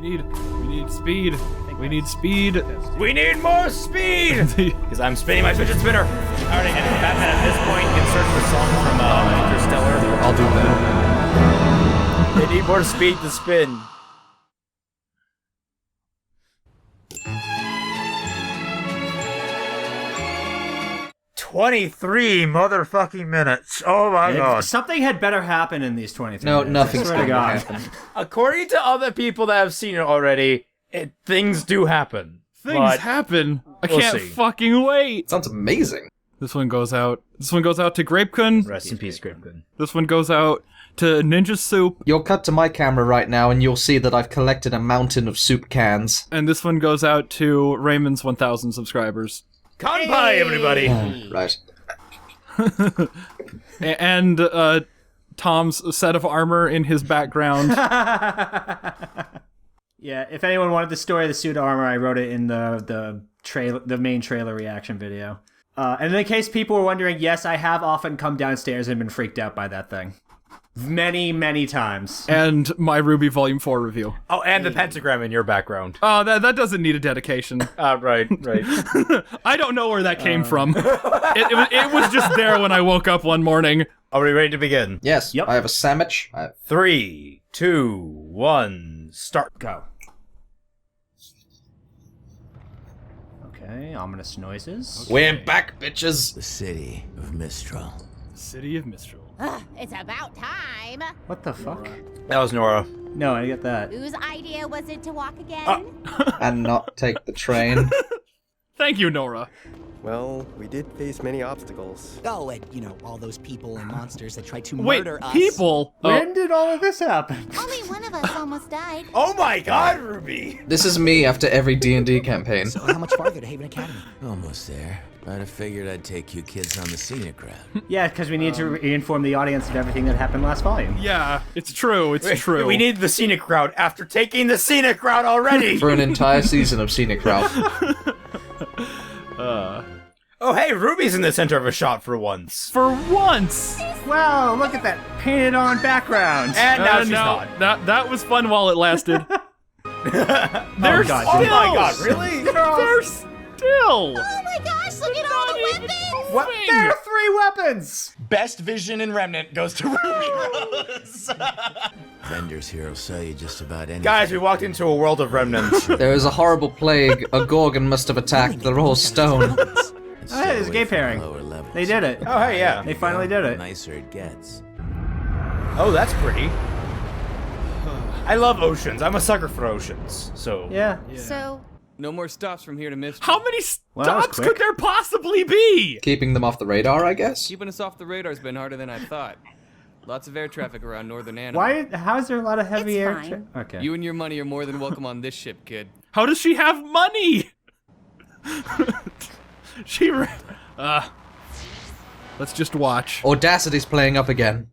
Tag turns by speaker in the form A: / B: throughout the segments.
A: need speed. We need speed.
B: We need more speed! Because I'm spinning my fidget spinner. Alright, and Batman at this point can search for songs from Interstellar.
A: I'll do that.
B: They need more speed to spin. "23 motherfucking minutes. Oh my god.
C: Something had better happen in these 23
D: No,
C: minutes.
D: nothing's
C: I swear to
D: going to
C: God.
D: happen.
B: According to other people that have seen it already, things do happen.
A: Things
B: But
A: happen. I
B: we'll
A: can't
B: see.
A: fucking wait.
D: Sounds amazing.
A: This one goes out. This one goes out to Grapekun.
B: Rest in peace, Grimkin.
A: This one goes out to Ninja Soup.
D: You'll cut to my camera right now and you'll see that I've collected a mountain of soup cans.
A: And this one goes out to Raymond's 1,000 subscribers.
B: Kanpai, everybody!
D: Right.
A: And Tom's set of armor in his background.
C: Yeah, if anyone wanted the story of the suit armor, I wrote it in the main trailer reaction video. And in case people were wondering, yes, I have often come downstairs and been freaked out by that thing. Many, many times.
A: And my RWBY Volume 4 review.
B: Oh, and the pentagram in your background.
A: Oh, that doesn't need a dedication.
B: Right.
A: I don't know where that came from. It was just there when I woke up one morning.
B: Are we ready to begin?
D: Yes,
C: Yep.
D: I have a sandwich.
B: 3, 2, 1, start.
C: Go. Okay, ominous noises.
D: We're back, bitches.
E: The city of Mistral.
A: City of Mistral.
F: It's about time.
C: What the fuck?
B: That was Nora.
C: No, I get that.
F: Whose idea was it to walk again?
D: And not take the train.
A: Thank you, Nora.
G: Well, we did face many obstacles.
H: Oh, and, you know, all those people and monsters that tried to
A: Wait,
H: murder us.
A: people?
C: When did all of this happen?
F: Only one of us almost died.
B: Oh my god, Ruby!
D: This is me after every D&D campaign.
H: So how much farther to Haven Academy?
E: Almost there. I'd have figured I'd take you kids on the scenic route.
C: Yeah, because we need to inform the audience of everything that happened last volume.
A: Yeah, it's true. It's true.
B: We need the scenic route after taking the scenic route already!
D: For an entire season of Scenic Route.
B: Oh hey, Ruby's in the center of a shot for once.
A: For once.
C: Wow, look at that painted on background.
B: And now she's not.
A: That was fun while it lasted. They're
C: God,
B: Oh
A: still.
B: my god, really?
A: They're still.
F: Oh my gosh, look at all the weapons!
C: What? There are 3 weapons!
B: Best vision in Remnant goes to Ruby Rose.
E: Vendors here will sell you just about anything.
B: Guys, we walked into a world of remnants.
D: There is a horrible plague. A Gorgon must have attacked. They're all stone.
C: Oh, hey, there's a gay pairing. They did it.
B: Oh hey, yeah.
C: They finally did
E: The
C: it.
E: nicer it gets.
B: Oh, that's pretty. I love oceans. I'm a sucker for oceans. So
C: Yeah.
F: So,
I: No more stops from here to Mistral.
A: How many
C: Well, that was
A: stops
C: quick.
A: could there possibly be?
D: Keeping them off the radar, I guess?
I: Keeping us off the radar's been harder than I thought. Lots of air traffic around Northern Anna.
C: Why? How is there a lot of heavy
F: It's
C: air?
F: fine.
C: Okay.
I: You and your money are more than welcome on this ship, kid.
A: How does she have money? She. Let's just watch.
D: Audacity's playing up again.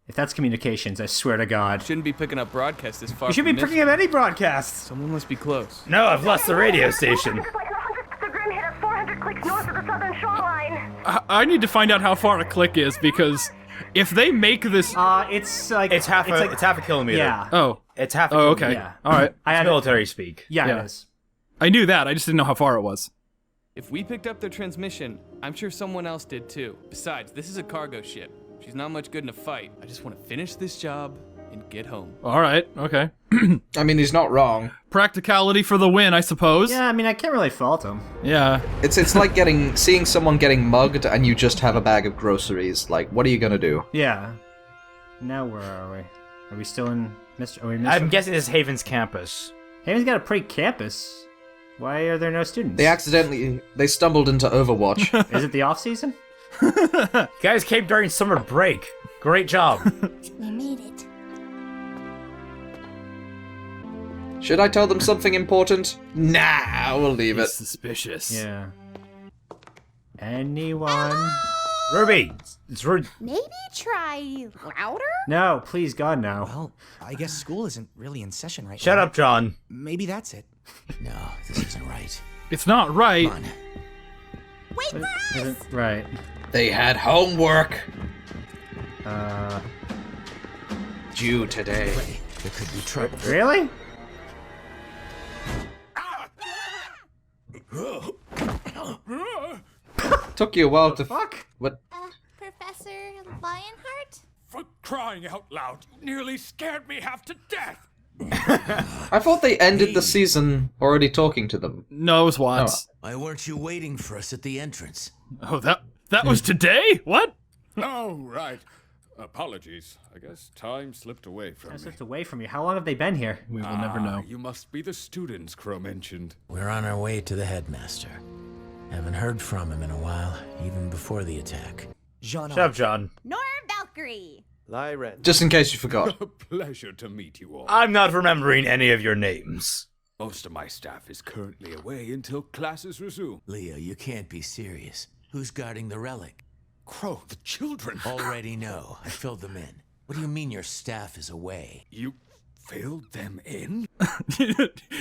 C: If that's communications, I swear to God.
I: Shouldn't be picking up broadcasts this far.
C: You should be
I: from
C: picking up any broadcast.
I: Someone must be close.
B: no, I've lost the radio station.
J: The Grim hit us 400 clicks north of the southern shoreline.
A: I need to find out how far a click is because if they make this.
C: It's like
B: It's half a kilometer.
C: Yeah.
A: Oh.
B: It's half a
A: Oh,
B: kilometer.
A: okay.
C: Yeah.
A: All right.
C: I had
B: Military speak.
C: Yeah,
A: Yeah.
C: it is.
A: I knew that. I just didn't know how far it was.
I: If we picked up their transmission, I'm sure someone else did too. Besides, this is a cargo ship. She's not much good in a fight. I just want to finish this job and get home.
A: All right. Okay.
D: I mean, he's not wrong.
A: Practicality for the win, I suppose.
C: Yeah, I mean, I can't really fault him.
A: Yeah.
D: It's like seeing someone getting mugged and you just have a bag of groceries. Like, what are you gonna do?
C: Yeah. Now where are we? Are we still in Mr. Are we in
B: I'm
C: Mr.
B: guessing this is Haven's campus.
C: Haven's got a pretty campus. Why are there no students?
D: They stumbled into Overwatch.
C: Is it the off season?
B: You guys came during summer break. Great job.
F: we made it.
D: Should I tell them something important? Nah, we'll leave it.
A: Suspicious.
C: Yeah. Anyone?
B: Ruby, it's rude.
F: Maybe try louder?
C: No, please, God, no.
H: Well, I guess school isn't really in session right now.
B: Shut up, John.
H: Maybe that's it.
E: No, this isn't right.
A: It's not right.
E: Come on.
F: Wait for us!
C: Isn't right.
D: They had homework
C: Uh,
D: due today.
E: There could be trouble.
C: really?
D: Took you a while to
C: Fuck.
D: What?
F: Professor Lionheart?
K: For crying out loud, nearly scared me half to death.
D: I thought they ended the season already talking to them.
A: No, it was once.
E: Why weren't you waiting for us at the entrance?
A: Oh, that was today? What?
K: Oh, right. Apologies. I guess time slipped away from
C: I
K: me.
C: slipped away from you. How long have they been here?
A: We will never know.
K: You must be the students Crow mentioned.
E: We're on our way to the headmaster. Haven't heard from him in a while, even before the attack.
H: Jean.
B: Shut up, John.
F: Nora Valkyrie.
G: Lyren.
D: Just in case you forgot.
K: A pleasure to meet you all.
B: I'm not remembering any of your names.
K: Most of my staff is currently away until classes resume.
E: Leo, you can't be serious. Who's guarding the relic?
K: Crow, the children.
E: Already know. I filled them in. What do you mean your staff is away?
K: You filled them in?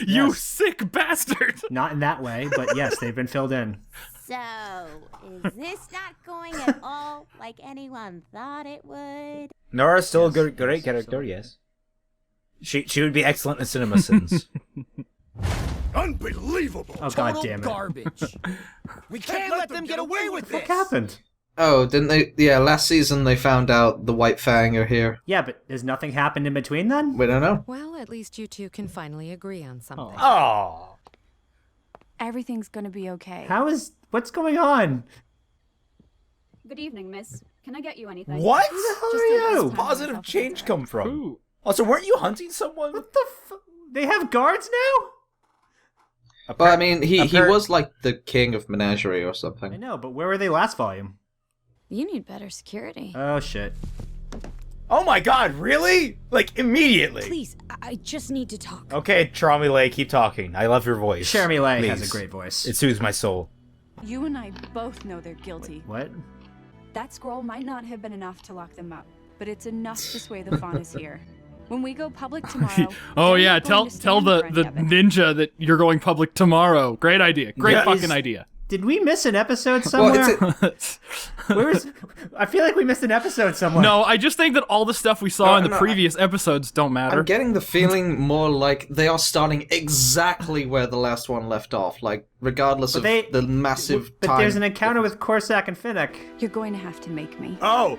A: You sick bastard!
C: Not in that way, but yes, they've been filled in.
F: So, is this not going at all like anyone thought it would?
B: Nora's still a great character, yes. She would be excellent in Cinema Sins.
K: Unbelievable!
C: Oh, god damn it.
I: Garbage.
H: We can't let them get away with
C: What happened?
D: Oh, didn't they? Yeah, last season they found out the White Fang are here.
C: Yeah, but has nothing happened in between then?
D: We don't know.
L: Well, at least you two can finally agree on something.
B: Oh.
M: Everything's gonna be okay.
C: What's going on?
M: Good evening, miss. Can I get you anything?
B: What?
C: Who the hell
M: Just
C: are
M: take
C: you?
M: this time
B: Positive
M: myself
B: change
M: again.
B: come from? Also, weren't you hunting someone?
C: What the They have guards now?
D: But I mean, he was like the king of Menagerie or
C: I
D: something.
C: know, but where were they last volume?
L: You need better security.
C: Oh shit.
B: Oh my god, really? Like, immediately.
L: Please, I just need to talk.
B: Okay, Charmy Lay, keep talking. I love your voice.
C: Jeremy Lay has
B: Please.
C: a great voice.
B: It soothes my soul.
M: You and I both know they're guilty.
C: What?
M: That scroll might not have been enough to lock them up, but it's enough to sway the faunas here. When we go public tomorrow.
A: Oh
M: they're
A: yeah,
M: not going to
A: tell
M: stand
A: the
M: for any of it.
A: ninja that you're going public tomorrow. Great idea. Great
B: Yeah.
A: fucking idea.
C: Did we miss an episode somewhere? I feel like we missed an episode somewhere.
A: No, I just think that all the stuff we saw in the previous episodes don't matter.
D: I'm getting the feeling more like they are starting exactly where the last one left off, like regardless of the massive
C: But
D: time.
C: there's an encounter with Corsac and Finnick.
M: You're going to have to make me.
B: Oh,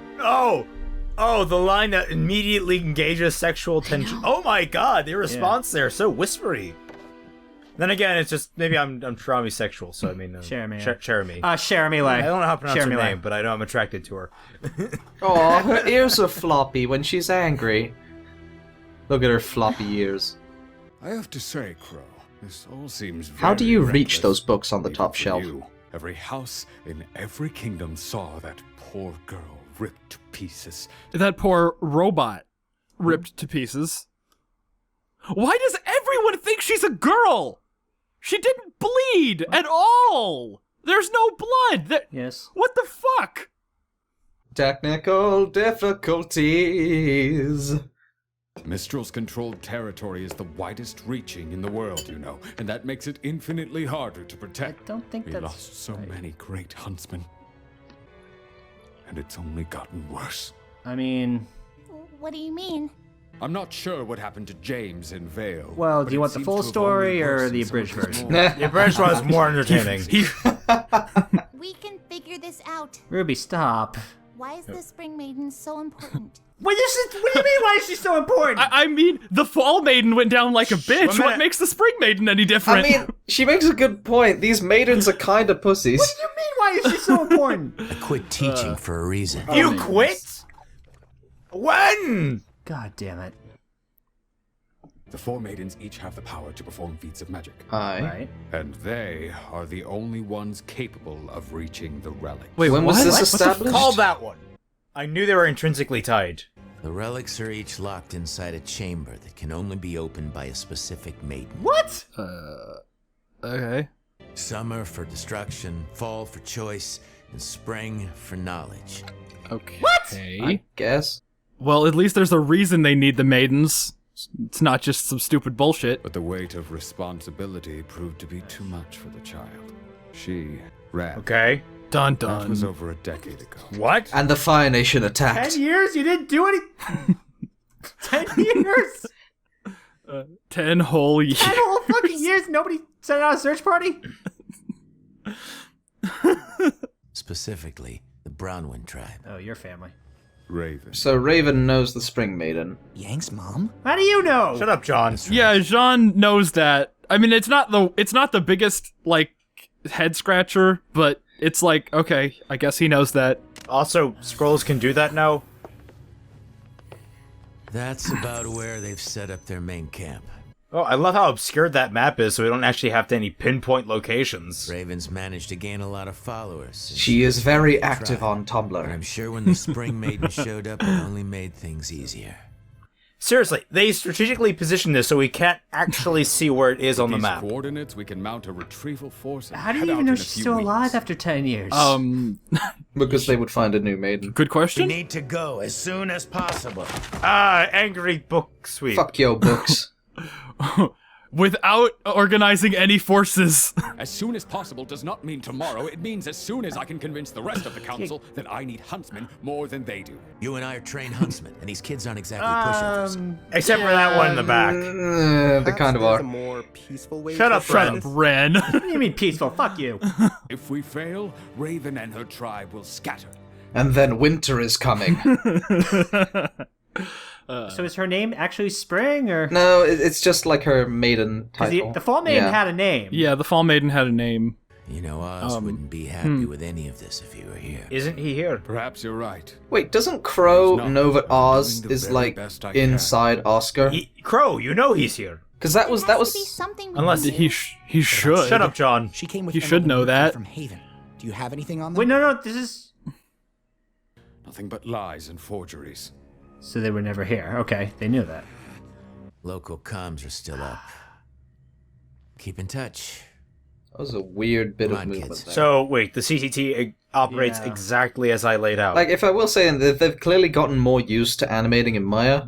B: the line that immediately engages sexual tension. Oh my god, the response there, so whispery. Then again, it's just, maybe I'm traumisexual, so I mean...
C: Jeremy.
B: Jeremy.
C: Jeremy Lay.
B: I don't know how to pronounce
C: Jeremy
B: her
C: Lay.
B: name, but I know I'm attracted to her.
D: Oh, her ears are floppy when she's angry. Look at her floppy ears.
K: I have to say, Crow, this all seems very
D: How do you reach
K: reckless,
D: those books on the
K: even
D: top
K: for
D: shelf?
K: you. Every house in every kingdom saw that poor girl ripped to pieces.
A: That poor robot ripped to pieces. Why does everyone think she's a girl? She didn't bleed at all. There's no blood.
C: Yes.
A: What the fuck?
D: Technical difficulties.
K: Mistral's controlled territory is the widest reaching in the world, you know, and that makes it infinitely harder to protect.
C: I don't think
K: we
C: that's
K: lost so many great huntsmen. And it's only gotten worse.
C: I mean...
F: What do you mean?
K: I'm not sure what happened to James in Vale.
C: Well,
K: but
C: do you
K: it
C: want the
K: seems
C: full
K: to have
C: story
K: only
C: or
K: worsened
C: the
K: some of
C: abridged
K: his
C: version?
K: more-
B: The abridged one was more entertaining.
F: We can figure this out.
C: Ruby, stop.
F: Why is the Spring Maiden so important?
C: What do you mean, why is she so important?
A: I mean, the Fall Maiden went down like a bitch. What makes the Spring Maiden any different?
D: I mean, she makes a good point. These maidens are kind of pussies.
C: What do you mean, why is she so important?
E: I quit teaching for a reason.
B: You quit? When?
C: God damn it.
K: The four maidens each have the power to perform feats of magic.
D: Aye.
C: Right.
K: And they are the only ones capable of reaching the relic.
A: Wait,
D: when was this established?
B: Call that one. I knew they were intrinsically tied.
E: The relics are each locked inside a chamber that can only be opened by a specific maiden.
C: What?
A: Okay.
E: Summer for destruction, fall for choice, and spring for knowledge.
A: Okay.
C: What?
D: I guess.
A: Well, at least there's a reason they need the maidens. It's not just some stupid bullshit.
K: But the weight of responsibility proved to be too much for the child. She ran.
B: Okay.
A: Dun
K: That was
A: dun.
K: over a decade ago.
B: What?
D: And the Fire Nation attacked.
C: 10 years? You didn't do any... 10 years?
A: 10 whole years.
C: 10 whole fucking years? Nobody sent out a search party?
E: specifically the Brownwind tribe.
C: Oh, your family.
K: Raven.
D: So Raven knows the Spring Maiden.
H: Yang's mom?
C: How do you know?
B: Shut up, John.
A: Yeah, Jean knows that. I mean, it's not the biggest like head scratcher, but it's like, okay, I guess he knows that.
B: Also, scrolls can do that now.
E: That's about where they've set up their main camp.
B: Oh, I love how obscured that map is, so we don't actually have to any pinpoint locations.
E: Raven's managed to gain a lot of followers.
D: She is very active on Tumblr.
E: And I'm sure when the Spring Maiden showed up, it only made things easier.
B: Seriously, they strategically positioned this so we can't actually see where it is on the map.
K: Coordinates, we can mount a retrieval force. And
C: How do
K: head
C: you
K: out
C: even know
K: in a
C: she's
K: few
C: still
K: weeks.
C: alive after 10 years?
D: Because they would find a new maiden.
A: Good
E: We
A: question.
E: need to go as soon as possible.
B: Ah, angry book sweep.
D: Fuck your books.
A: Without organizing any forces.
K: As soon as possible does not mean tomorrow. It means as soon as I can convince the rest of the council that I need huntsmen more than they do.
E: You and I are trained huntsmen, and these kids aren't exactly pushovers.
B: Except for that one in the back.
D: They kind of
G: There's
D: are.
G: a more peaceful way
B: Shut
G: to
B: up,
G: approach
B: Ren.
G: this.
A: Ren.
C: What do you mean peaceful? Fuck you.
K: If we fail, Raven and her tribe will scatter.
D: And then winter is coming.
C: So is her name actually Spring, or?
D: No, it's just like her maiden
C: 'Cause
D: title.
C: the Fall Maiden
D: Yeah.
C: had a name.
A: Yeah, the Fall Maiden had a name.
E: You know, Oz wouldn't be happy with any of this if you were here.
B: Isn't he here?
K: Perhaps you're right.
D: Wait, doesn't Crow
K: He's not.
D: know that Oz
K: Doing the
D: is
K: very
D: like
K: best I can.
D: inside Oscar?
B: Crow, you know he's here.
D: Because that was
F: There has to be something we
B: Unless
F: can
A: He
F: do.
A: he should.
B: Shut up, John.
H: She came with
A: You should know that.
H: from Haven. Do you have anything on them?
C: Wait, no, this is.
K: Nothing but lies and forgeries.
C: So they were never here. Okay, they knew that.
E: Local comms are still up. Keep in touch.
D: That was a weird bit
E: Come
D: of
E: on,
D: movement
E: kids.
D: there.
B: So, wait, the CCT operates
C: Yeah.
B: exactly as I laid out.
D: Like, if I will say, they've clearly gotten more used to animating in Maya,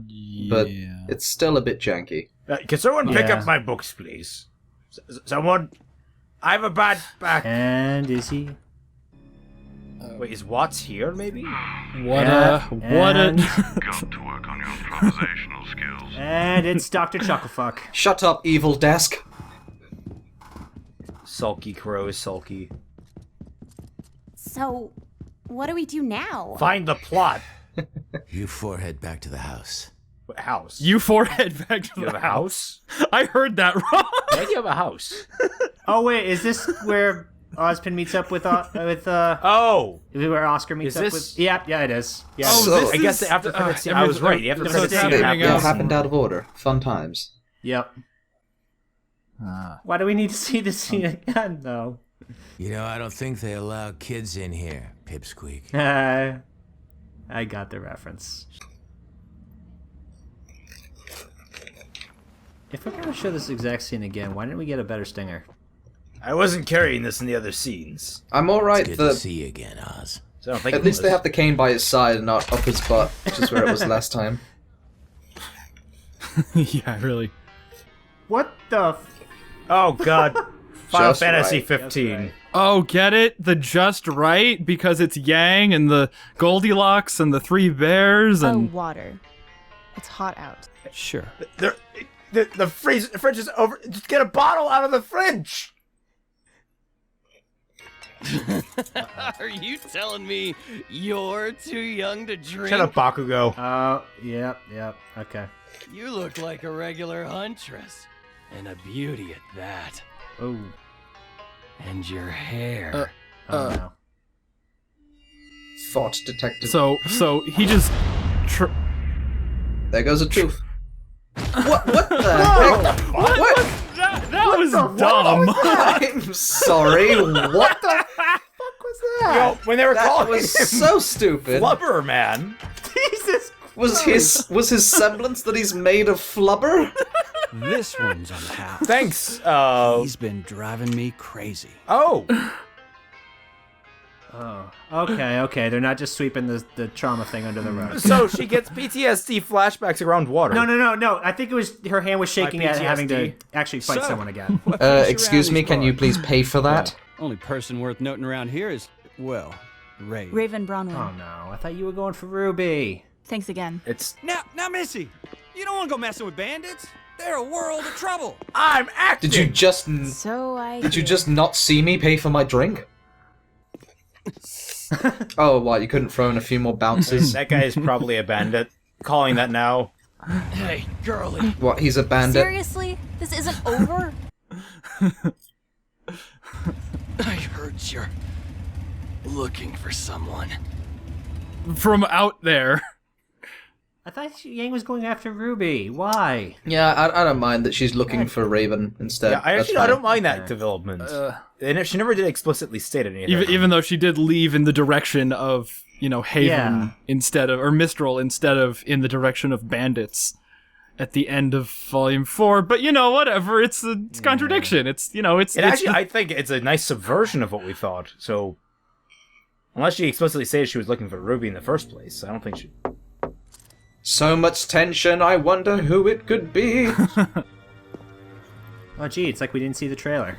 D: but it's still a bit janky.
B: Can someone pick
C: Yeah.
B: up my books, please? Someone? I have a bad back.
C: And is he?
B: Wait, is Watts here, maybe?
A: What
C: and-
N: Got to work on your improvisational skills.
C: And it's Dr. Chucklefuck.
D: Shut up, evil desk.
B: Sulky Crow is sulky.
F: So, what do we do now?
B: Find the plot.
E: You four head back to the house.
B: What house?
A: You four head back to
B: You
A: the
B: have a house?
A: I heard that wrong.
B: Yeah, you have a house.
C: Oh wait, is this where Ozpin meets up with
B: Oh!
C: Is it where Oscar meets
B: Is
C: up
B: this-
C: with? Yeah, it is. Yeah.
A: Oh,
D: So-
A: this
B: I guess
A: is-
B: the after credits scene, I was right. The after
A: everything-
B: credits scene
A: everything
D: It all
A: else.
D: happened out of order. Fun times.
C: Yep. Why do we need to see this scene again, though?
E: You know, I don't think they allow kids in here, Pipsqueak.
C: I got the reference. If we're gonna show this exact scene again, why didn't we get a better stinger?
B: I wasn't carrying this in the other scenes.
D: I'm alright
E: It's good to
D: that
E: see you again, Oz.
B: So I don't think
D: at
B: it
D: least they
B: was.
D: have the cane by his side and not up his butt, which is where it was last time.
A: Yeah, really.
C: What the?
B: Oh god. Final
D: Just
B: Fantasy
D: right.
B: 15.
C: right.
A: Oh, get it? The just right because it's Yang and the Goldilocks and the three bears and
O: water. It's hot out.
A: sure.
B: The fridge is over. Just get a bottle out of the fridge.
I: Are you telling me you're too young to drink?
B: Shut up, Bakugo.
C: Oh, yep, okay.
I: You look like a regular huntress. And a beauty at that.
C: Oh.
I: And your hair.
C: Oh no.
D: Thought detected.
A: So he just
D: There goes a tooth. What the heck? What?
A: that was dumb.
D: I'm sorry. What the fuck was that?
B: Yo, when they were
D: That
B: calling
D: was
B: him
D: so stupid.
B: Flubber, man.
C: Jesus.
D: Was his semblance that he's made of flubber?
H: This one's on the house.
B: Thanks.
H: He's been driving me crazy.
B: Oh.
C: Oh. Okay. They're not just sweeping the trauma thing under the rug.
B: So she gets PTSD flashbacks around water.
C: No. I think it was her hand was shaking at having to
B: PTSD.
C: actually fight
H: So,
C: someone again.
D: Excuse me, can you please pay for that?
H: Only person worth noting around here is, well, Ray.
M: Raven Bronwyn.
C: Oh no, I thought you were going for RWBY.
M: Thanks again.
B: It's.
H: Now, Missy, you don't want to go messing with bandits. They're a world of trouble.
B: I'm acting.
D: Did you just
M: So I.
D: not see me pay for my drink? Oh, what? You couldn't throw in a few more bounces?
B: That guy is probably a bandit. Calling that now.
H: Hey, girlie.
D: What? He's a bandit?
M: Seriously? This isn't over?
H: I heard you're looking for someone.
A: From out there.
C: I thought Yang was going after Ruby. Why?
D: Yeah, I don't mind that she's looking for Raven instead.
B: Yeah, I
D: That's
B: actually I don't
D: fine.
B: mind that development. And she never did explicitly state anything.
A: Even though she did leave in the direction of, Haven instead of, or Mistral instead of in the direction of bandits at the end of Volume 4. But, whatever. It's contradiction.
B: I think it's a nice subversion of what we thought. So, unless she explicitly says she was looking for Ruby in the first place, I don't think she...
D: So much tension, I wonder who it could be.
C: Oh, gee, it's like we didn't see the trailer.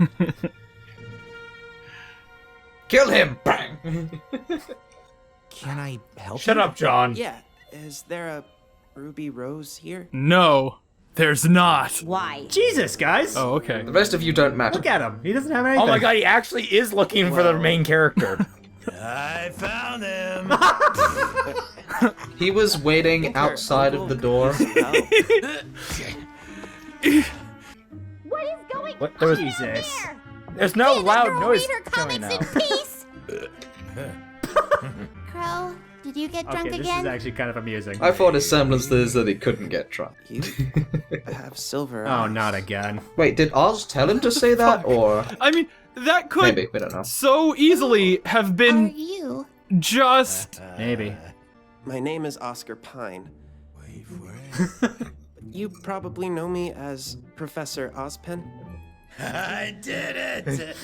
D: Kill him! Bang!
P: Can I help
B: Shut
P: you?
B: up, John.
P: Yeah. Is there a Ruby Rose here?
A: No, there's not.
F: Why?
C: Jesus, guys!
A: Oh, okay.
D: The rest of you don't matter.
C: Look at him. He doesn't have anything.
B: Oh my god, he actually is looking for the main character.
E: I found him.
D: He was waiting outside of the door.
F: What is going
B: What? There was,
C: Jesus.
B: There's no loud
F: girl
B: noise
F: read her
B: coming
F: comics
B: now.
F: in peace? Crow, did you get drunk
C: Okay, this
F: again?
C: is actually kind of amusing.
D: I thought his semblance is that he couldn't get drunk.
P: You have silver
C: Oh,
P: eyes.
C: not again.
D: Wait, did Oz tell him to say that, or...?
A: I mean, that could
D: Maybe, we don't know.
A: so easily have
F: Are
A: been
F: you?
A: just...
C: Maybe.
P: My name is Oscar Pine. You probably know me as Professor Ozpen.
E: I did it.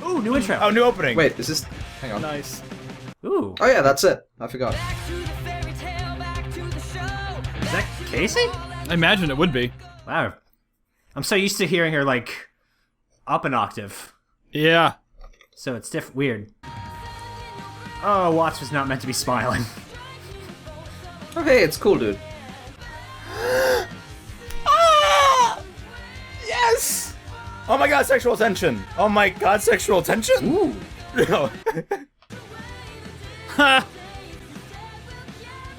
C: Ooh, new intro.
B: Oh, new opening.
D: Wait, is this... Hang on.
A: Nice.
C: Ooh.
D: Oh yeah, that's it. I forgot.
C: Is that Casey?
A: I imagine it would be.
C: Wow. I'm so used to hearing her, like, up an octave.
A: Yeah.
C: So it's weird. Oh, Watts was not meant to be smiling.
D: Oh hey, it's cool, dude.
B: Yes! Oh my god, sexual tension. Oh my god, sexual tension.
C: Ooh.
B: No.
A: Ha!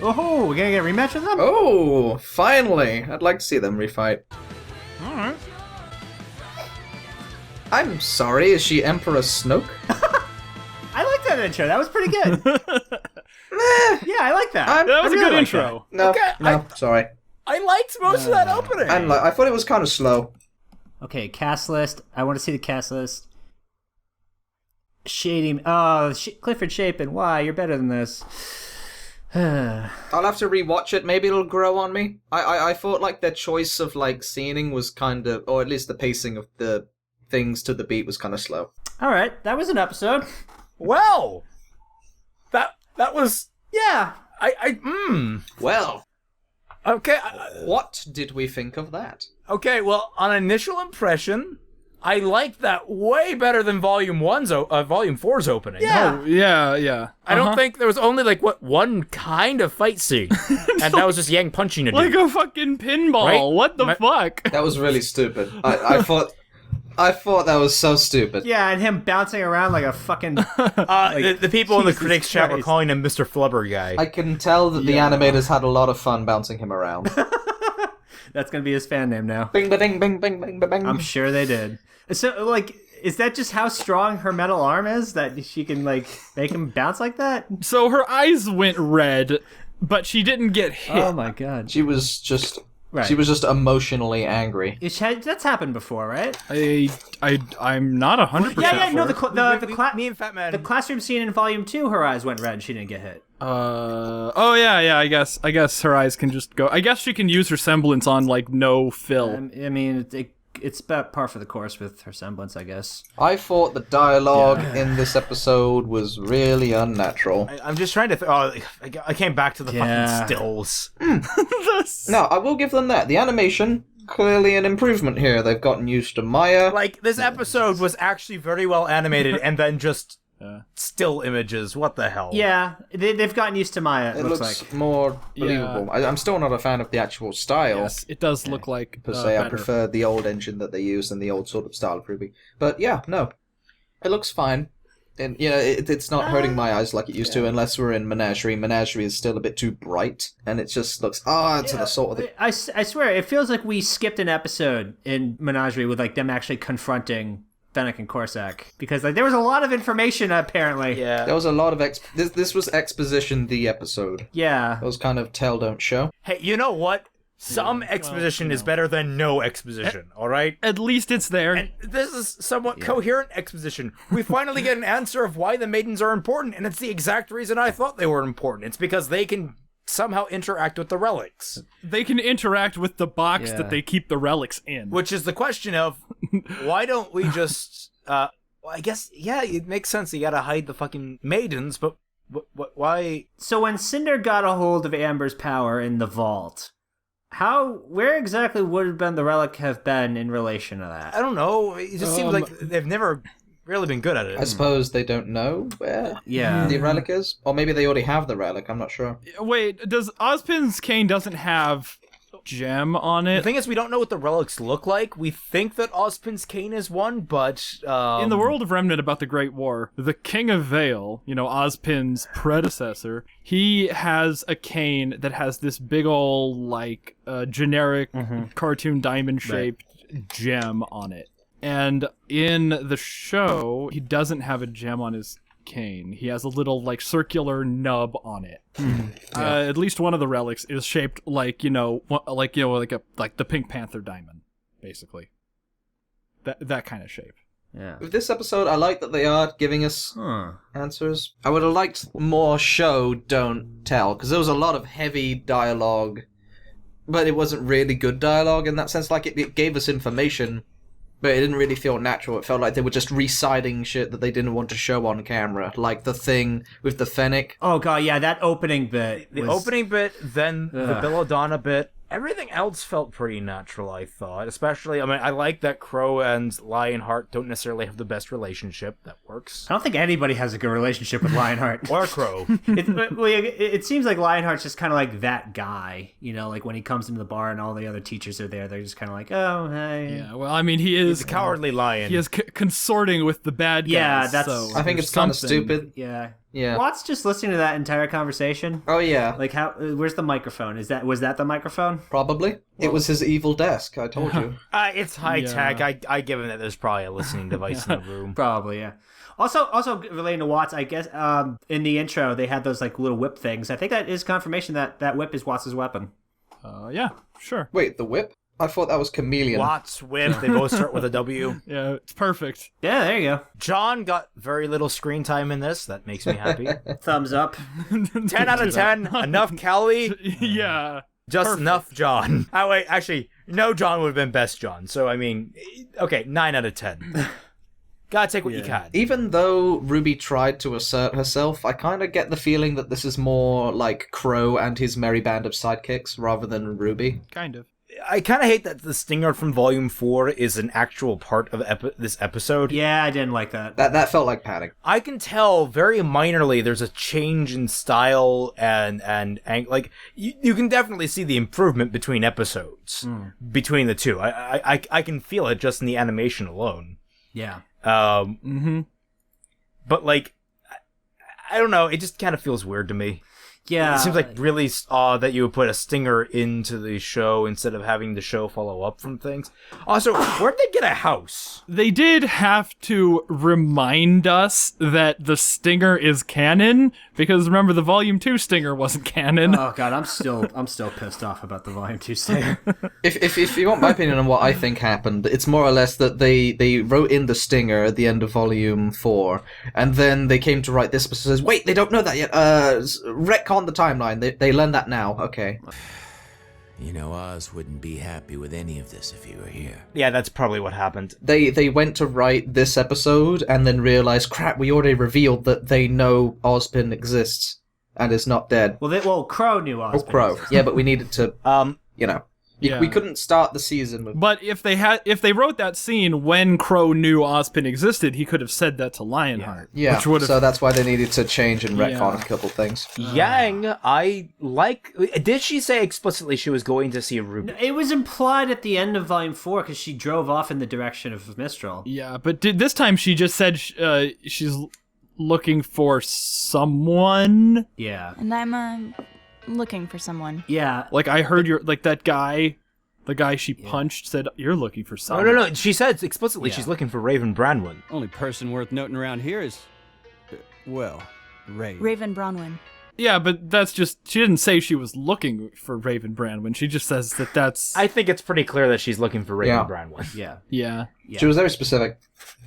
C: Oh, we're gonna get a rematch with them?
D: Oh, finally! I'd like to see them refight.
C: Alright.
D: I'm sorry, is she Emperor Snoke?
C: I like that intro. That was pretty good. Yeah, I like that.
A: That was
C: I
A: a
C: really
A: good
C: like
A: intro.
D: No,
B: Okay,
D: no, sorry.
B: I liked most of that opening.
D: I thought it was kind of slow.
C: that. Okay, cast list. I want to see the cast list. Shading. Oh, Clifford Chapin. Why? You're better than this.
D: I'll have to rewatch it. Maybe it'll grow on me. I thought like their choice of like scening was kind of, or at least the pacing of the things to the beat was kind of slow.
C: All right, that was an episode.
B: Well, that was
C: Yeah.
D: Well,
B: okay.
D: what did we think of that?
B: Okay, well, on initial impression, I liked that way better than Volume 4's opening.
C: Yeah.
A: Oh, yeah.
B: I don't think there was only like one kind of fight scene, and that was just Yang punching a dude.
A: Like a fucking pinball.
B: Right?
A: What the fuck?
D: That was really stupid. I thought that was so stupid.
C: Yeah, and him bouncing around like a fucking.
B: The people in the
C: Jesus
B: critics chat were
C: Christ.
B: calling him Mr. Flubber guy.
D: I can tell that the animators had a lot of fun bouncing him around.
C: That's gonna be his fan name now.
D: Bing, ba, ding, bing, bing, bing, ba, bing.
C: I'm sure they did. So, like, is that just how strong her metal arm is that she can like make him bounce like that?
A: So her eyes went red, but she didn't get hit.
C: Oh my god.
D: She was just
C: Right.
D: She was just emotionally angry.
C: That's happened before, right?
A: I'm not 100%.
C: Yeah, no.
B: Me and Fat Man.
C: The classroom scene in Volume 2, her eyes went red and she didn't get hit.
A: Oh yeah. I guess her eyes can just go. I guess she can use her semblance on like no fill.
C: I mean, it's about par for the course with her semblance, I guess.
D: I thought the dialogue in this episode was really unnatural.
B: I'm just trying to. I came back to the fucking stills.
D: No, I will give them that. The animation, clearly an improvement here. They've gotten used to Maya.
B: Like, this episode was actually very well animated, and then just still images. What the hell?
C: Yeah, they've gotten used to Maya. It
D: looks
C: like
D: more believable. I'm still not a fan of the actual style.
A: Yes, it does look like
D: per se. I
A: better.
D: prefer the old engine that they use and the old sort of style of RWBY. But yeah, no. It looks fine. And, it's not hurting my eyes like it used to, unless we're in Menagerie. Menagerie is still a bit too bright, and it just looks, to the sort of the...
C: I swear, it feels like we skipped an episode in Menagerie with, like, them actually confronting Fennec and Corsac. Because, like, there was a lot of information, apparently.
B: Yeah.
D: There was a lot of... This was exposition the episode.
C: Yeah.
D: It was kind of tell, don't show.
B: Hey, you know what? Some exposition is better than no exposition, all right?
A: At least it's there.
B: And this is somewhat coherent exposition. We finally get an answer of why the maidens are important, and it's the exact reason I thought they were important. It's because they can somehow interact with the relics.
A: They can interact with the box that they keep the relics in.
B: Which is the question of, why don't we just... well, I guess, yeah, it makes sense. You gotta hide the fucking maidens, but why...
C: So when Cinder got a hold of Amber's power in the vault... Where exactly would have been the relic have been in relation to that?
B: I don't know. It just seems like they've never really been good at it.
D: I suppose they don't know where the relic is. Or maybe they already have the relic, I'm not sure.
A: Wait, does Ozpin's cane doesn't have gem on it?
B: The thing is, we don't know what the relics look like. We think that Ozpin's cane is one, but...
A: In the world of Remnant about the Great War, the King of Vale, Ozpin's predecessor, he has a cane that has this big ol', like, generic cartoon diamond-shaped gem on it. And in the show, he doesn't have a gem on his cane. He has a little, like, circular nub on it. At least one of the relics is shaped like, like the Pink Panther diamond, basically. That kind of shape.
C: Yeah.
D: With this episode, I like that they are giving us answers. I would have liked more show, don't tell, because there was a lot of heavy dialogue, but it wasn't really good dialogue in that sense. Like, it gave us information, but it didn't really feel natural. It felt like they were just reciting shit that they didn't want to show on camera. Like the thing with the Fennec.
C: Oh god, yeah, that opening bit.
B: The opening bit, then the Belladonna bit. Everything else felt pretty natural, I thought. Especially, I like that Crow and Lionheart don't necessarily have the best relationship. That works.
C: I don't think anybody has a good relationship with Lionheart.
B: Or Crow.
C: It seems like Lionheart's just kind of like that guy. Like when he comes into the bar and all the other teachers are there, they're just kind of like, oh, hey.
A: Yeah, well, he's
B: a cowardly lion.
A: He is consorting with the bad guys.
C: Yeah, that's...
A: So
D: I think it's kind of stupid.
C: Yeah.
D: Yeah.
C: Watt's just listening to that entire conversation.
D: Oh, yeah.
C: Like, where's the microphone? Was that the microphone?
D: Probably. It was his evil desk, I told you.
B: It's high tech. I give him that there's probably a listening device in the room.
C: Probably, yeah. Also relating to Watts, I guess, in the intro, they had those, like, little whip things. I think that is confirmation that whip is Watts' weapon.
A: Yeah, sure.
D: Wait, the whip? I thought that was Chameleon.
B: Watts, whip, they both start with a W.
A: Yeah, it's perfect.
C: Yeah, there you go.
B: John got very little screen time in this. That makes me happy.
C: Thumbs up.
B: 10 out of 10. Enough Kelly.
A: Yeah.
B: Just
A: perfect.
B: Enough John. Oh, wait, actually, no John would have been best John. So, okay, 9 out of 10. Gotta take what you can.
D: Even though Ruby tried to assert herself, I kind of get the feeling that this is more like Crow and his merry band of sidekicks rather than Ruby.
A: Kind of.
B: I kind of hate that the stinger from Volume 4 is an actual part of this episode.
C: Yeah, I didn't like that.
D: That felt like padding.
B: I can tell very minorly there's a change in style and like you can definitely see the improvement between episodes between the two. I can feel it just in the animation alone.
C: Yeah.
B: But like I don't know, it just kind of feels weird to me.
C: Yeah.
B: It seems like really odd that you would put a stinger into the show instead of having the show follow up from things. Also, where'd they get a house?
A: They did have to remind us that the stinger is canon, because remember, the Volume 2 stinger wasn't canon.
C: Oh god, I'm still pissed off about the Volume 2 stinger.
D: If you want my opinion on what I think happened, it's more or less that they wrote in the stinger at the end of Volume 4, and then they came to write this episode and says, wait, they don't know that yet. Retcon the timeline. They learn that now. Okay.
E: Oz wouldn't be happy with any of this if he were here.
B: Yeah, that's probably what happened.
D: They went to write this episode and then realized, crap, we already revealed that they know Ozpin exists and is not dead.
C: Well, Crow knew Ozpin.
D: Crow. Yeah, but we needed to, We couldn't start the season with.
A: But if they wrote that scene when Crow knew Ozpin existed, he could have said that to Lionheart.
D: Yeah,
A: which would have.
D: so that's why they needed to change and retcon a couple things.
B: Yang, I like. Did she say explicitly she was going to see RWBY?
C: It was implied at the end of Volume 4 because she drove off in the direction of Mistral.
A: Yeah, but this time she just said she's looking for someone.
C: Yeah.
O: And I'm looking for someone.
C: Yeah.
A: Like I heard that guy, the guy she punched said you're looking for someone.
B: No. She said explicitly she's looking for Raven Branwen.
H: Only person worth noting around here is, Raven.
O: Raven Bronwyn.
A: Yeah, but that's just, she didn't say she was looking for Raven Branwen. She just says that's...
B: I think it's pretty clear that she's looking for Raven Branwen.
A: Yeah.
D: She was very specific.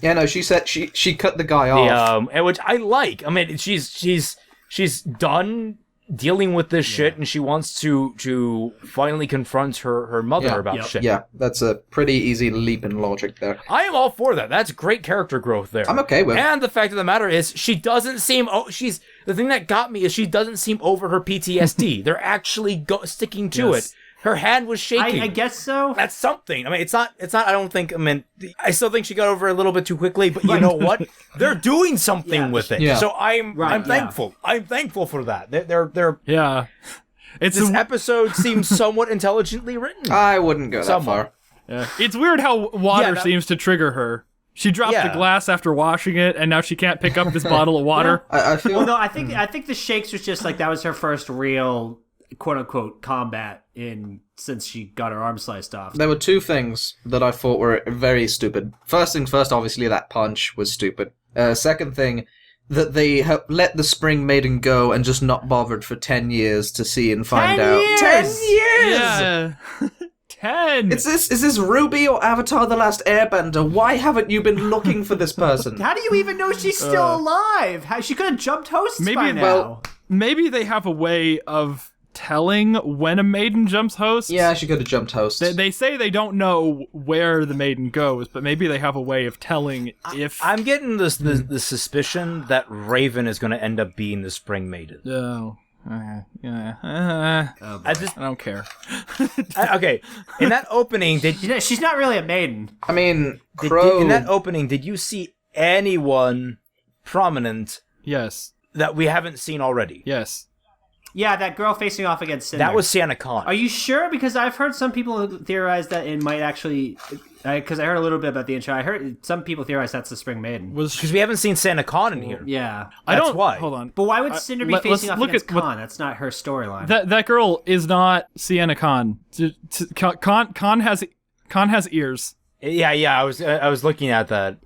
D: Yeah, no, she said she cut the guy off.
B: And which I like. I mean, she's done dealing with this shit, and she wants to finally confront her mother about shit.
D: Yeah, that's a pretty easy leap in logic there.
B: I am all for that. That's great character growth there.
D: I'm okay with it.
B: And the fact of the matter is, she doesn't seem... the thing that got me is she doesn't seem over her PTSD. They're actually sticking to it. Her hand was shaking.
C: I guess so.
B: That's something. I mean, it's not, I don't think, I still think she got over it a little bit too quickly, but you know what? They're doing something with it.
D: Yeah.
B: So I'm thankful. I'm thankful for that. They're
A: yeah.
B: This episode seems somewhat intelligently written.
D: I wouldn't go that far.
A: Yeah. It's weird how water seems to trigger her. She dropped the glass after washing it, and now she can't pick up this bottle of water.
D: I feel...
C: Well, no, I think the shakes was just like that was her first real quote-unquote combat since she got her arm sliced off.
D: There were two things that I thought were very stupid. First things first, obviously that punch was stupid. Second thing, that they let the Spring Maiden go and just not bothered for 10 years to see and find out. 10 years!
A: Yeah. 10!
D: Is this RWBY or Avatar The Last Airbender? Why haven't you been looking for this person?
C: How do you even know she's still alive? She could have jumped hosts by now.
A: Maybe they have a way of telling when a maiden jumps hosts.
D: Yeah, she could have jumped hosts.
A: They say they don't know where the maiden goes, but maybe they have a way of telling if...
B: I'm getting the suspicion that Raven is going to end up being the Spring Maiden.
A: Oh. I don't care.
B: Okay, in that opening,
C: she's not really a maiden.
D: I mean, Crow...
B: in that opening, did you see anyone prominent?
A: Yes.
B: That we haven't seen already?
A: Yes.
C: Yeah, that girl facing off against Cinder.
B: That was Santa Con.
C: Are you sure? Because I've heard some people theorize that it might actually... Because I heard a little bit about the intro. I heard some people theorize that's the Spring Maiden.
B: Because we haven't seen Santa Con in here.
C: Yeah.
B: That's why.
A: Hold on.
C: But why would Cinder be facing off against Khan? That's not her storyline.
A: That girl is not Sienna Khan. Khan has ears.
B: Yeah. I was looking at that.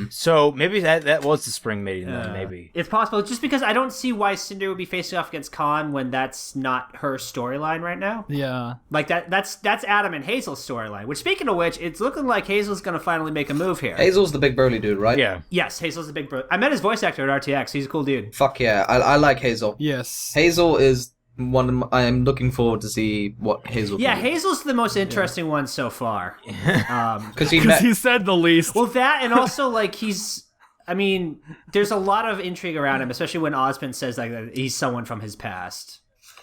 B: So maybe that was the Spring Maiden then, maybe.
C: It's possible, just because I don't see why Cinder would be facing off against Khan when that's not her storyline right now.
A: Yeah.
C: Like that's Adam and Hazel's storyline, which, speaking of which, it's looking like Hazel's going to finally make a move here.
D: Hazel's the big burly dude, right?
B: Yeah.
C: Yes, Hazel's the big burly. I met his voice actor at RTX. He's a cool dude.
D: Fuck yeah. I like Hazel.
A: Yes.
D: Hazel is one I am looking forward to see what Hazel
C: Yeah,
D: can do.
C: Hazel's the most interesting one so far.
D: Because
A: he said the least.
C: Well, that, and also, like, there's a lot of intrigue around him, especially when Ozpin says like that he's someone from his past.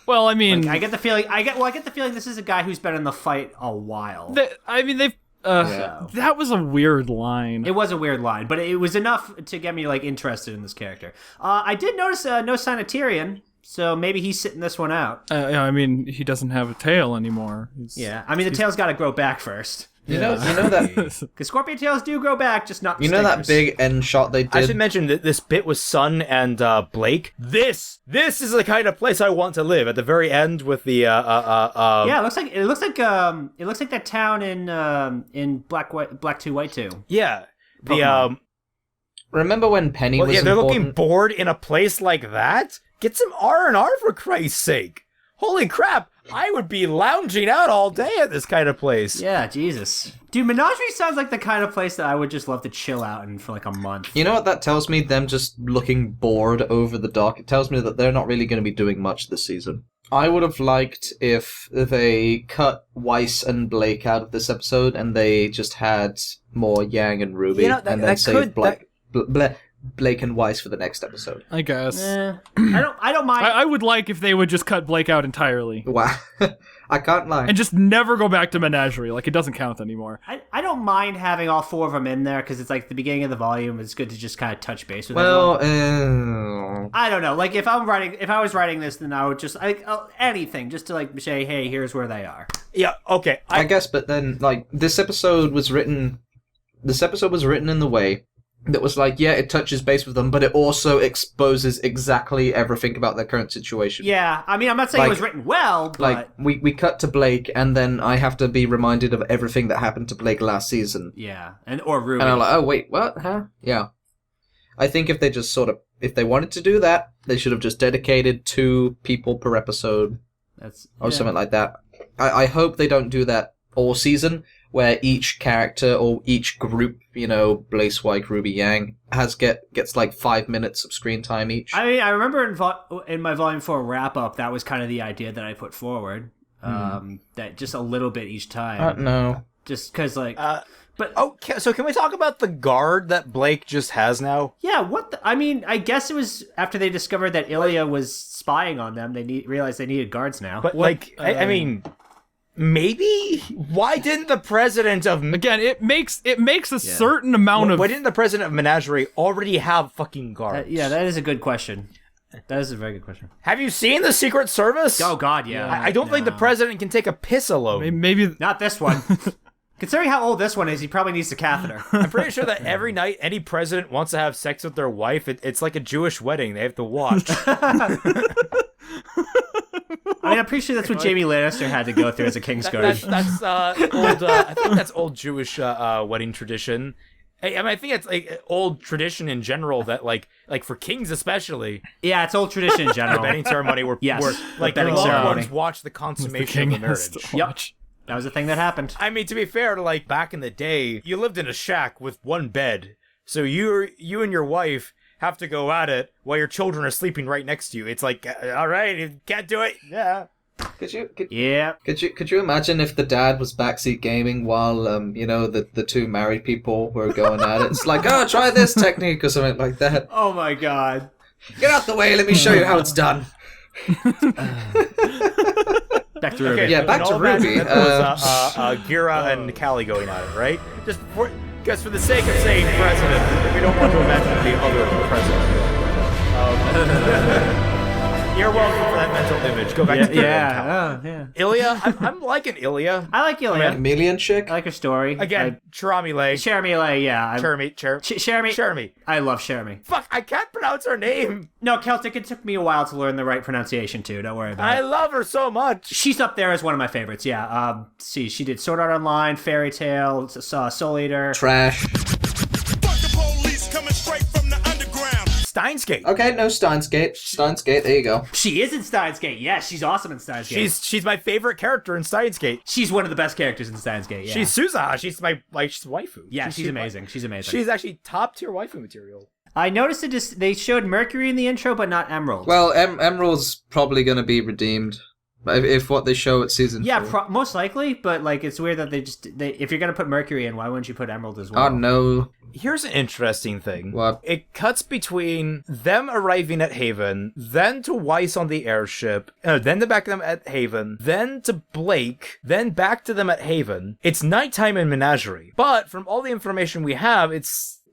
A: Well, I mean,
C: I get the feeling this is a guy who's been in the fight a while.
A: That was a weird line.
C: It was a weird line, but it was enough to get me like interested in this character. I did notice no sign of Tyrion, so maybe he's sitting this one out.
A: I mean, he doesn't have a tail anymore.
C: The tail's got to grow back first.
D: You know that
C: because scorpion tails do grow back, just not.
D: You know that big end shot they did.
B: I should mention that this bit with Sun and Blake. This is the kind of place I want to live. At the very end with the
C: yeah, it looks like that town in Black 2 White 2.
B: Yeah,
C: Pokemon.
D: Remember when Penny was?
B: Yeah, they're
D: important?
B: looking bored in a place like that. Get some R&R for Christ's sake! Holy crap! I would be lounging out all day at this kind of place.
C: Yeah, Jesus. Dude, Menagerie sounds like the kind of place that I would just love to chill out in for like a month.
D: You know what that tells me? Them just looking bored over the dock. It tells me that they're not really going to be doing much this season. I would have liked if they cut Weiss and Blake out of this episode and they just had more Yang and RWBY, and then saved Blake and Weiss for the next episode.
A: I guess.
C: I don't mind.
A: I would like if they would just cut Blake out entirely.
D: Wow. I can't lie.
A: And just never go back to Menagerie. Like, it doesn't count anymore.
C: I don't mind having all 4 of them in there because it's like the beginning of the volume. It's good to just kind of touch base with
D: well,
C: everyone. I don't know. Like if I was writing this, then I would just anything just to like say, hey, here's where they are.
B: Yeah. Okay.
D: I guess, but then like this episode was written in the way that was like, yeah, it touches base with them, but it also exposes exactly everything about their current situation.
C: Yeah, I mean, I'm not saying
D: Like-
C: it was written well, but
D: Like we cut to Blake, and then I have to be reminded of everything that happened to Blake last season.
C: yeah, or Ruby.
D: And I'm like, oh wait, what? Huh? Yeah. I think if they just if they wanted to do that, they should have just dedicated 2 people per episode, or something like that. I hope they don't do that all season, where each character or each group, Blaze White, Ruby Yang, gets like 5 minutes of screen time each.
C: I mean, I remember in my Volume 4 wrap-up, that was kind of the idea that I put forward. That just a little bit each time.
D: No.
C: Just because, like...
B: so can we talk about the guard that Blake just has now?
C: Yeah, I mean, I guess it was after they discovered that Ilya was spying on them, they realized they needed guards now.
B: But, I mean... Maybe? Why didn't the president of...
A: Again, it makes a certain amount of...
B: Why didn't the president of Menagerie already have fucking guards?
C: That is a good question. That is a very good question.
B: Have you seen the Secret Service?
C: Oh, God, yeah.
B: I don't think the president can take a piss alone.
A: Maybe...
C: Not this one. Considering how old this one is, he probably needs a catheter.
B: I'm pretty sure that every night any president wants to have sex with their wife, it's like a Jewish wedding they have to watch.
C: I mean, I'm pretty sure that's what Jaime Lannister had to go through as a Kingsguard.
B: That's old. I think that's old Jewish wedding tradition. I mean, I think it's like old tradition in general that like for kings especially.
C: Yeah, it's old tradition in general.
B: The betting ceremony where like
C: betting
B: loved
C: ceremony.
B: ones watch the consummation of the marriage.
C: Yep. That was a thing that happened.
B: I mean, to be fair, like back in the day, you lived in a shack with one bed, so you and your wife have to go at it while your children are sleeping right next to you. It's like, all right, you can't do it. Yeah.
D: Could you imagine if the dad was backseat gaming while the 2 married people were going at it? It's like, oh, try this technique or something like that.
C: Oh my God!
D: Get out the way. Let me show you how it's done.
C: Back to Ruby.
B: Okay,
D: Yeah, back to Ruby.
B: That was Gira and Callie going at it, right? Because for the sake of saying president, we don't want to imagine the other president. You're welcome for that mental image. Go back to
C: yeah.
B: Ilya, I'm liking Ilya.
C: I like Ilya.
D: Chameleon chick.
C: I like her story.
B: Again, Cheramile.
C: Yeah.
B: Cherami.
C: I love Cherami.
B: Fuck, I can't pronounce her name.
C: No, Celtic, it took me a while to learn the right pronunciation too. Don't worry about it.
B: I love her so much.
C: She's up there as one of my favorites, yeah. See, she did Sword Art Online, Fairy Tail, Soul Eater.
D: Trash.
B: Steins Gate.
D: Okay, no, Steins Gate. Steins Gate, there you go.
C: She is in Steins Gate. Yes, she's awesome in Steins Gate.
B: She's my favorite character in Steins Gate.
C: She's one of the best characters in Steins Gate, yeah.
B: She's Suza. She's my she's waifu.
C: Yeah, she's amazing. She's amazing.
B: She's actually top tier waifu material.
C: I noticed they showed Mercury in the intro, but not Emerald.
D: Well, Emerald's probably going to be redeemed. If what they show at season 4.
C: Most likely, but like it's weird that if you're gonna put Mercury in, why wouldn't you put Emerald as well?
D: Oh no.
B: Here's an interesting thing.
D: What?
B: It cuts between them arriving at Haven, then to Weiss on the airship, then to back to them at Haven, then to Blake, then back to them at Haven. It's nighttime in Menagerie, but from all the information we have,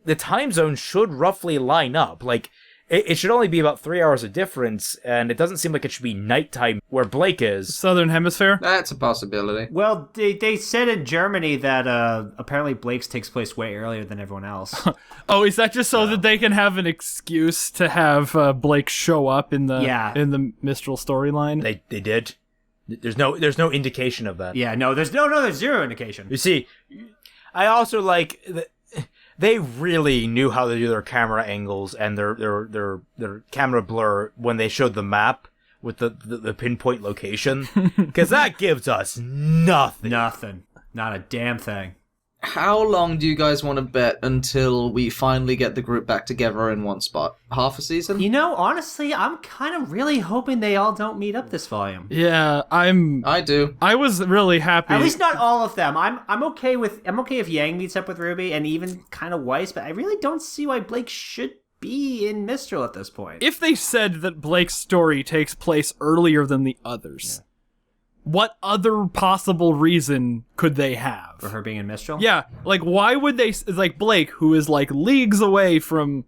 B: the time zone should roughly line up. Like, it should only be about 3 hours of difference, and it doesn't seem like it should be nighttime where Blake is.
A: Southern Hemisphere?
D: That's a possibility.
C: Well, they said in Germany that apparently Blake's takes place way earlier than everyone else.
A: Oh, is that just so that they can have an excuse to have Blake show up in the Mistral storyline?
B: They did. There's no indication of that.
C: Yeah, there's zero indication.
B: You see, I also like they really knew how to do their camera angles and their camera blur when they showed the map with the pinpoint location, because that gives us nothing.
C: Not a damn thing.
D: How long do you guys want to bet until we finally get the group back together in one spot? Half a season?
C: Honestly, I'm kind of really hoping they all don't meet up this volume.
A: Yeah,
D: I do.
A: I was really happy.
C: At least not all of them. I'm okay if Yang meets up with Ruby and even kind of Weiss, but I really don't see why Blake should be in Mistral at this point.
A: If they said that Blake's story takes place earlier than the others, what other possible reason could they have?
C: For her being in Mistral?
A: Yeah, like, why would they, like, Blake, who is, like, leagues away from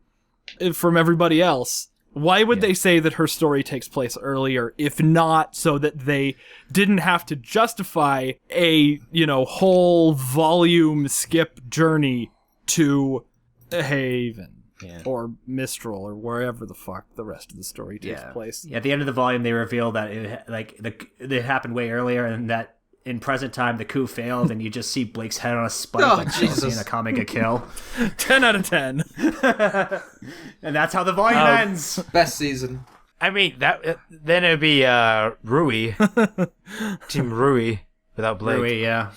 A: everybody else, why would they say that her story takes place earlier, if not so that they didn't have to justify a, whole volume skip journey to Haven? Or Mistral, or wherever the fuck the rest of the story takes place.
C: Yeah, at the end of the volume, they reveal that it happened way earlier, and that in present time the coup failed, and you just see Blake's head on a spike like Chelsea in a comic a kill.
A: 10 out of 10.
C: And that's how the volume ends.
D: Best season.
B: I mean, then it'd be RWBY. Team RWBY without Blake.
C: RWBY, yeah.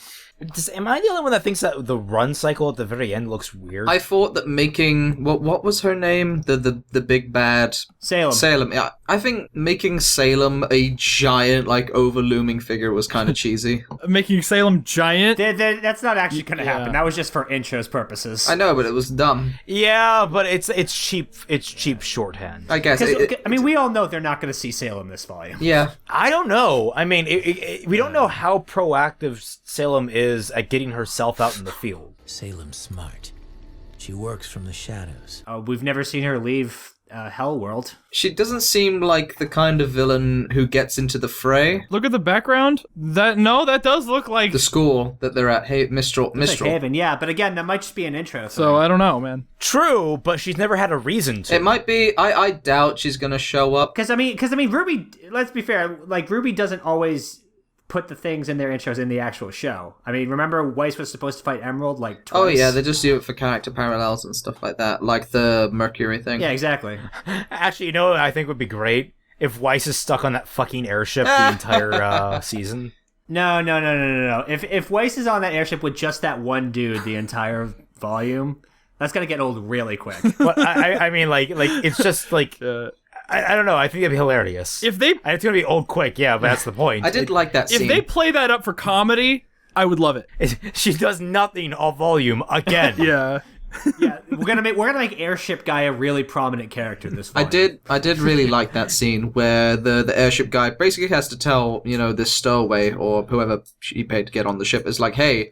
B: Am I the only one that thinks that the run cycle at the very end looks weird?
D: I thought that making what was her name? The big bad Salem. Yeah, I think making Salem a giant, like, over-looming figure was kind of cheesy.
A: Making Salem giant?
C: That's not actually going to happen. That was just for intros purposes.
D: I know, but it was dumb.
B: Yeah, but it's cheap. It's cheap shorthand.
D: I guess.
C: We all know they're not going to see Salem this volume.
D: Yeah,
B: I don't know. I mean, we don't know how proactive Salem is at getting herself out in the field.
E: Salem's smart. She works from the shadows.
C: We've never seen her leave Hell World.
D: She doesn't seem like the kind of villain who gets into the fray.
A: Look at the background. That does look like
D: the school that they're at. Mistral.
C: Like Haven, yeah, but again, that might just be an intro.
A: So I don't know, man.
B: True, but she's never had a reason to.
D: It might be. I doubt she's gonna show up.
C: Because I mean, RWBY. Let's be fair. Like, RWBY doesn't always put the things in their intros in the actual show. I mean, remember Weiss was supposed to fight Emerald like twice?
D: Oh yeah, they just do it for character parallels and stuff like that, like the Mercury thing.
C: Yeah, exactly.
B: Actually, you know what I think would be great? If Weiss is stuck on that fucking airship the entire season.
C: No. If Weiss is on that airship with just that one dude the entire volume, that's gonna get old really quick.
B: But I mean, like it's just like. I don't know. I think it'd be hilarious.
A: It's
B: gonna be old quick, yeah, but that's the point.
D: I did like that scene.
A: If they play that up for comedy, I would love it.
B: She does nothing all volume again.
A: Yeah.
C: Yeah, we're gonna make Airship Guy a really prominent character this volume.
D: I did really like that scene where the airship guy basically has to tell, this stowaway or whoever he paid to get on the ship is like, hey,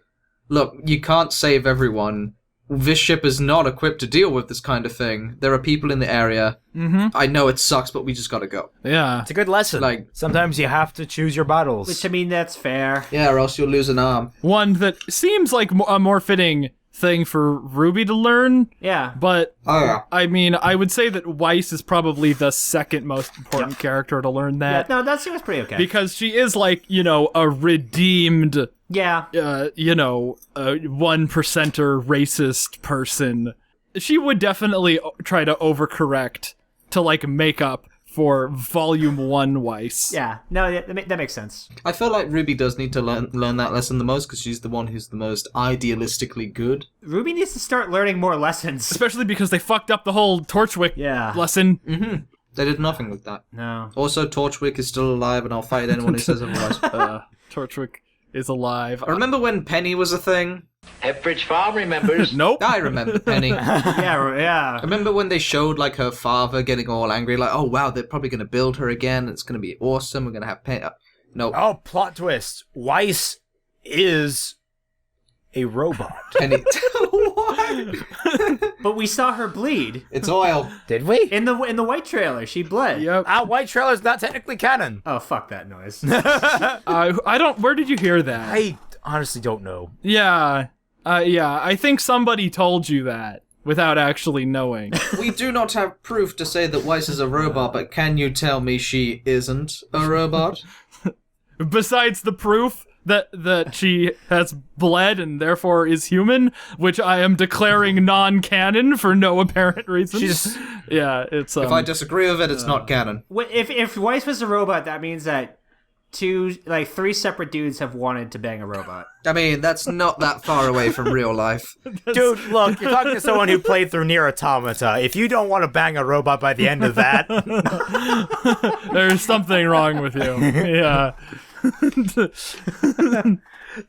D: look, you can't save everyone. This ship is not equipped to deal with this kind of thing. There are people in the area.
A: Mm-hmm.
D: I know it sucks, but we just gotta go.
A: Yeah.
B: It's a good lesson. Like, sometimes you have to choose your battles.
C: Which, I mean, that's fair.
D: Yeah, or else you'll lose an arm.
A: One that seems like a more fitting thing for RWBY to learn.
C: Yeah.
A: But,
C: I
A: mean, I would say that Weiss is probably the second most important character to learn that.
C: Yeah, no, that seems pretty okay.
A: Because she is like, a redeemed...
C: Yeah.
A: A 1%er racist person. She would definitely try to overcorrect to, like, make up for Volume 1 Weiss.
C: Yeah. No, that makes sense.
D: I feel like RWBY does need to learn that lesson the most because she's the one who's the most idealistically good.
C: RWBY needs to start learning more lessons.
A: Especially because they fucked up the whole Torchwick lesson.
D: Mm-hmm. They did nothing with that.
C: No.
D: Also, Torchwick is still alive, and I'll fight anyone who says otherwise.
A: Torchwick is alive.
D: I remember when Penny was a thing.
Q: Pepperidge Farm remembers.
A: Nope.
D: I remember Penny.
C: yeah.
D: I remember when they showed, like, her father getting all angry, like, oh, wow, they're probably going to build her again. It's going to be awesome. We're going to have Penny. No.
B: Oh, plot twist. Weiss is a robot.
D: Penny.
C: What? But we saw her bleed.
D: It's oil.
B: Did we?
C: In the white trailer, she bled.
A: Yep.
B: White trailer's not technically canon.
C: Oh, fuck that noise.
A: I don't... Where did you hear that?
B: I honestly don't know.
A: Yeah. I think somebody told you that without actually knowing.
D: We do not have proof to say that Weiss is a robot, but can you tell me she isn't a robot?
A: Besides the proof that she has bled and therefore is human, which I am declaring non-canon for no apparent reason. Yeah, it's...
D: if I disagree with it, it's not canon.
C: If Weiss was a robot, that means that three separate dudes have wanted to bang a robot.
D: I mean, that's not that far away from real life.
B: Dude, look, you're talking to someone who played through Nier Automata. If you don't want to bang a robot by the end of that...
A: There's something wrong with you. Yeah.
B: 6-0!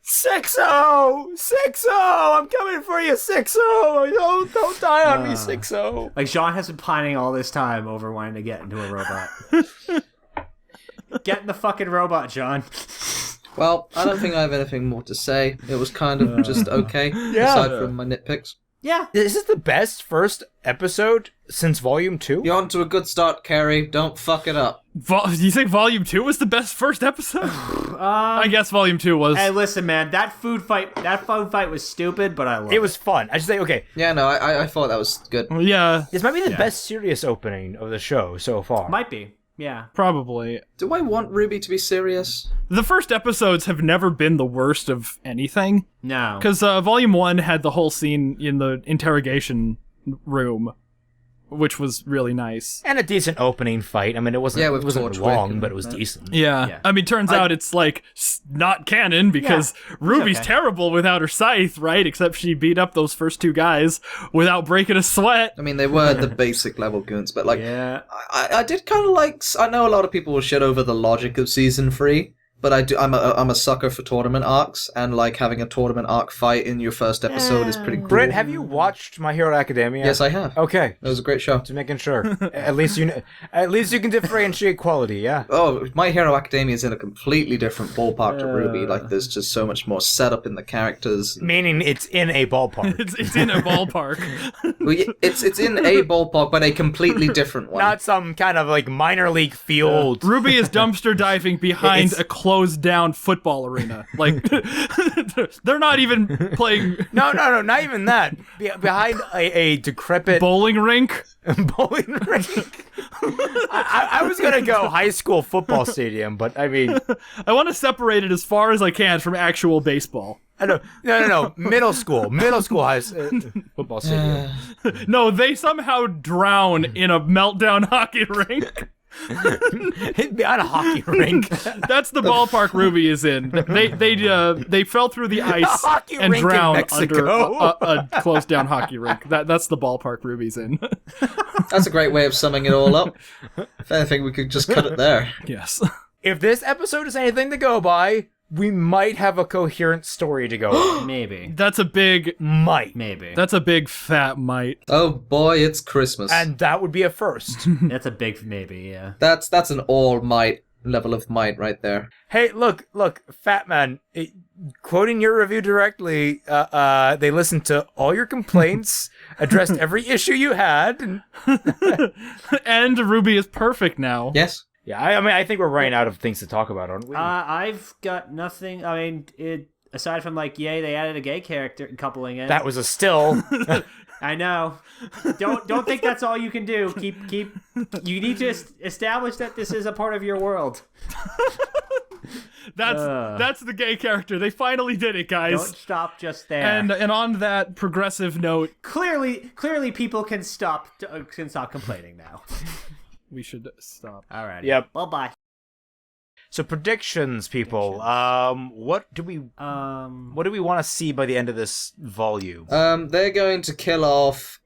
B: 6-0! I'm coming for you, 6-0! Don't die on me, 6-0.
C: Like, Jean has been pining all this time over wanting to get into a robot. Get in the fucking robot, John.
D: Well, I don't think I have anything more to say. It was kind of just okay, aside from my nitpicks.
C: Yeah.
B: Is this the best first episode since Volume 2?
D: You're on to a good start, Carrie. Don't fuck it up.
A: You think Volume 2 was the best first episode? I guess Volume 2 was.
C: Hey, listen, man, that food fight was stupid, but I loved it.
B: It was fun. I just say, okay.
D: Yeah, no, I thought that was good.
A: Yeah.
B: This might be the best serious opening of the show so far.
C: Might be. Yeah.
A: Probably.
D: Do I want RWBY to be serious?
A: The first episodes have never been the worst of anything.
C: No.
A: Because Volume 1 had the whole scene in the interrogation room, which was really nice.
B: And a decent opening fight. I mean, it wasn't long,
D: and
B: but it was decent.
A: Yeah. I mean, turns out it's like not canon because Ruby's terrible without her scythe, right? Except she beat up those first two guys without breaking a sweat.
D: I mean, they were the basic level goons, but like, I did kind of like. I know a lot of people will shit over the logic of season 3. But I'm a sucker for tournament arcs, and like having a tournament arc fight in your first episode is pretty cool.
B: Britt, have you watched My Hero Academia?
D: Yes, I have.
B: Okay,
D: it was a great show.
B: Just making sure. At least you can differentiate quality. Yeah.
D: Oh, My Hero Academia is in a completely different ballpark to RWBY. Like, there's just so much more setup in the characters.
B: Meaning, it's in a ballpark.
A: it's in a ballpark.
D: It's in a ballpark, but a completely different one.
B: Not some kind of like minor league field.
A: RWBY is dumpster diving behind a closed down football arena. Like they're not even playing.
B: No, not even that. Behind a decrepit
A: bowling rink.
B: Bowling rink. I was gonna go high school football stadium, but I mean,
A: I want to separate it as far as I can from actual baseball.
B: I know. No. Middle school football stadium.
A: No, they somehow drown in a meltdown hockey rink.
B: Behind a hockey rink.
A: That's the ballpark RWBY is in. They fell through the ice and drowned under a closed down hockey rink. That's the ballpark RWBY's in.
D: That's a great way of summing it all up. If anything, we could just cut it there.
A: Yes.
B: If this episode is anything to go by, we might have a coherent story to go.
C: Maybe.
A: That's a big
B: might.
C: Maybe.
A: That's a big fat might.
D: Oh boy, it's Christmas.
B: And that would be a first.
C: That's a big maybe, yeah.
D: That's an all might level of might right there.
B: Hey, look, Fat Man, quoting your review directly, they listened to all your complaints, addressed every issue you had, and
A: RWBY is perfect now.
D: Yes.
B: Yeah, I mean, I think we're running out of things to talk about, aren't we?
C: I've got nothing. I mean, aside from like, yay, they added a gay character coupling in.
B: That was a still.
C: I know. Don't think that's all you can do. Keep. You need to establish that this is a part of your world.
A: That's the gay character. They finally did it, guys.
C: Don't stop just there.
A: And on that progressive note,
C: clearly, people can stop complaining now.
A: We should stop.
C: All right.
B: Yep.
C: Well, bye.
B: So predictions, people. What do we want to see by the end of this volume?
D: They're going to kill off